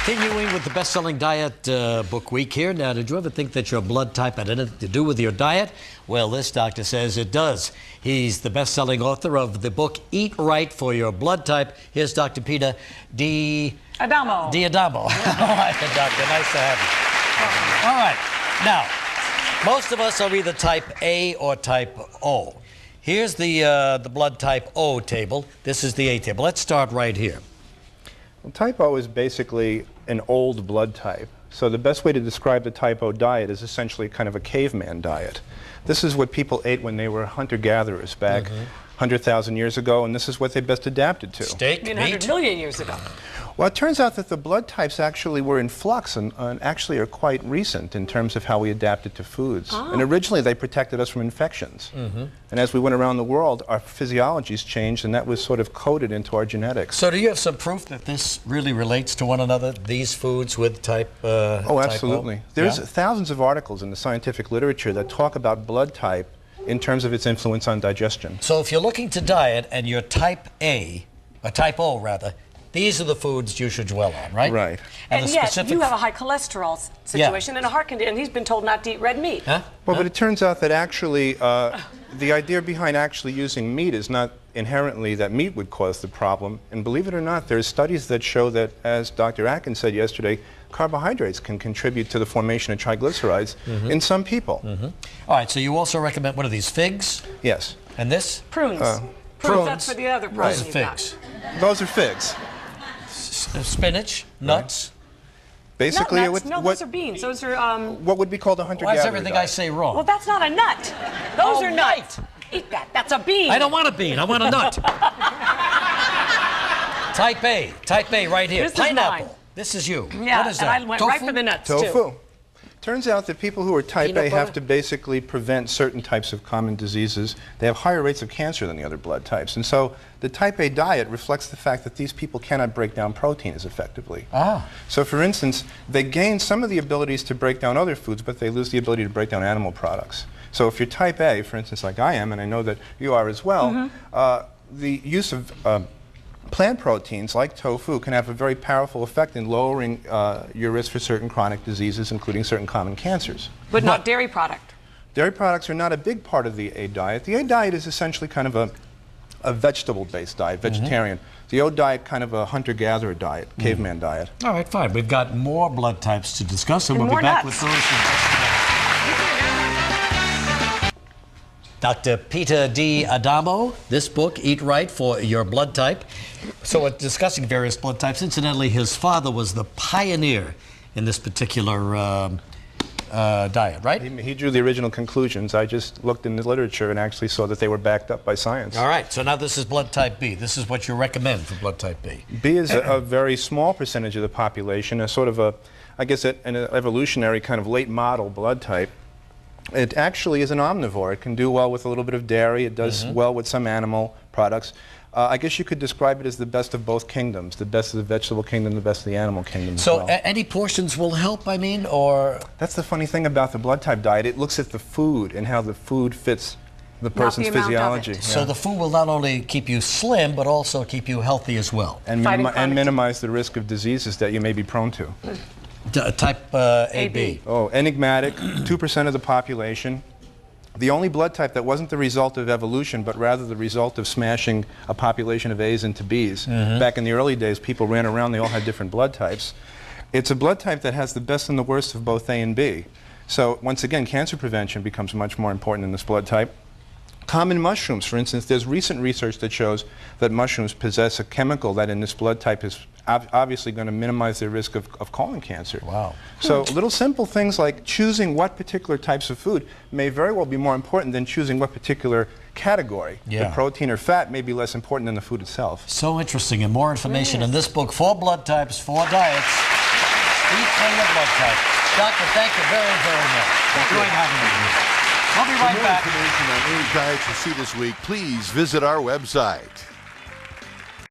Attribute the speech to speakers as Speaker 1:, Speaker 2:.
Speaker 1: Continuing with the best-selling diet book week here. Now, did you ever think that your blood type had anything to do with your diet? Well, this doctor says it does. He's the best-selling author of the book Eat Right for Your Blood Type. Here's Dr. Peter
Speaker 2: Adamo.
Speaker 1: All right, doctor, nice to have you. All right, now, most of us are either type A or type O. Here's the blood type O table. This is the A table. Let's start right here.
Speaker 3: Well, type O is basically an old blood type. So the best way to describe the type O diet is essentially kind of a caveman diet. This is what people ate when they were hunter-gatherers back 100,000 years ago, and this is what they best adapted to.
Speaker 1: Steak, meat?
Speaker 2: 100 million years ago.
Speaker 3: Well, it turns out that the blood types actually were in flux and actually are quite recent in terms of how we adapted to foods.
Speaker 2: Oh.
Speaker 3: And originally they protected us from infections. And as we went around the world, our physiologies changed, and that was sort of coded into our genetics.
Speaker 1: So do you have some proof that this really relates to one another, these foods with type
Speaker 3: Oh, absolutely.
Speaker 1: Type O?
Speaker 3: There's thousands of articles in the scientific literature that talk about blood type in terms of its influence on digestion.
Speaker 1: So if you're looking to diet and you're type A, or type O rather, these are the foods you should dwell on, right?
Speaker 3: Right.
Speaker 2: And
Speaker 1: the
Speaker 2: yet,
Speaker 1: specific
Speaker 2: you have a high cholesterol situation and a heart condition, and he's been told not to eat red meat.
Speaker 1: Huh?
Speaker 3: Well, but it turns out that actually the idea behind actually using meat is not inherently that meat would cause the problem. And believe it or not, there's studies that show that, as Dr. Atkins said yesterday, carbohydrates can contribute to the formation of triglycerides in some people.
Speaker 1: All right, so you also recommend, what are these, figs?
Speaker 3: Yes.
Speaker 1: And this?
Speaker 2: Prunes.
Speaker 1: prunes.
Speaker 2: That's for the other
Speaker 1: Those
Speaker 2: protein
Speaker 1: are
Speaker 2: you've got.
Speaker 1: figs.
Speaker 3: Those are figs.
Speaker 1: Spinach, nuts.
Speaker 3: Basically,
Speaker 2: Not nuts. No, those are beans. Those are,
Speaker 3: what would be called a hunter-gatherer
Speaker 1: Why is everything I
Speaker 3: diet.
Speaker 1: say wrong?
Speaker 2: well, that's not a nut. Those
Speaker 1: Oh,
Speaker 2: are nuts. Eat that. That's a bean.
Speaker 1: I don't want a bean, I want a nut. Type A right here.
Speaker 2: This is
Speaker 1: Pineapple.
Speaker 2: mine.
Speaker 1: This is you.
Speaker 2: Yeah,
Speaker 1: What is
Speaker 2: and
Speaker 1: that?
Speaker 2: I went
Speaker 1: Tofu?
Speaker 2: right for the nuts, too.
Speaker 3: Tofu. Turns out that people who are type
Speaker 1: Peanut
Speaker 3: A have
Speaker 1: butter?
Speaker 3: to basically prevent certain types of common diseases. They have higher rates of cancer than the other blood types. And so the type A diet reflects the fact that these people cannot break down protein as effectively. So for instance, they gain some of the abilities to break down other foods, but they lose the ability to break down animal products. So if you're type A, for instance, like I am, and I know that you are as well, the use of plant proteins like tofu can have a very powerful effect in lowering your risk for certain chronic diseases, including certain common cancers.
Speaker 2: But not dairy product.
Speaker 3: Dairy products are not a big part of the A diet. The A diet is essentially kind of a vegetable-based diet, vegetarian. The O diet, kind of a hunter-gatherer diet, caveman diet.
Speaker 1: All right, fine. We've got more blood types to discuss, and we'll
Speaker 2: more
Speaker 1: be back
Speaker 2: nuts.
Speaker 1: with those in just a minute. Dr. Peter D. Adamo, this book, Eat Right for Your Blood Type. So we're discussing various blood types. Incidentally, his father was the pioneer in this particular diet, right?
Speaker 3: He drew the original conclusions. I just looked in the literature and actually saw that they were backed up by science.
Speaker 1: All right, so now this is blood type B. This is what you recommend for blood type B.
Speaker 3: B is a very small percentage of the population, a sort of I guess, an evolutionary kind of late model blood type. It actually is an omnivore. It can do well with a little bit of dairy. It does well with some animal products. I guess you could describe it as the best of both kingdoms, the best of the vegetable kingdom, the best of the animal kingdom as
Speaker 1: So
Speaker 3: well.
Speaker 1: any portions will help, I mean, or?
Speaker 3: That's the funny thing about the blood type diet. It looks at the food and how the food fits the person's
Speaker 2: amount of it.
Speaker 3: physiology.
Speaker 1: So the food will not only keep you slim, but also keep you healthy as well.
Speaker 3: And,
Speaker 2: Fighting chronic
Speaker 3: minimize the risk of diseases that you may be prone to.
Speaker 1: Type AB.
Speaker 3: Oh, enigmatic, 2% of the population. The only blood type that wasn't the result of evolution, but rather the result of smashing a population of A's into B's. Back in the early days, people ran around, they all had different blood types. It's a blood type that has the best and the worst of both A and B. So once again, cancer prevention becomes much more important in this blood type. Common mushrooms, for instance, there's recent research that shows that mushrooms possess a chemical that in this blood type is obviously going to minimize the risk of colon cancer.
Speaker 1: Wow.
Speaker 3: So little simple things like choosing what particular types of food may very well be more important than choosing what particular category.
Speaker 1: Yeah.
Speaker 3: The protein or fat may be less important than the food itself.
Speaker 1: So interesting, and more information in this book, 4 blood types, 4 diets. Eat for your blood type. Doctor, thank you very, very much. Enjoyed having you here. We'll be right
Speaker 4: For more
Speaker 1: back.
Speaker 4: information on any diets you see this week, please visit our website.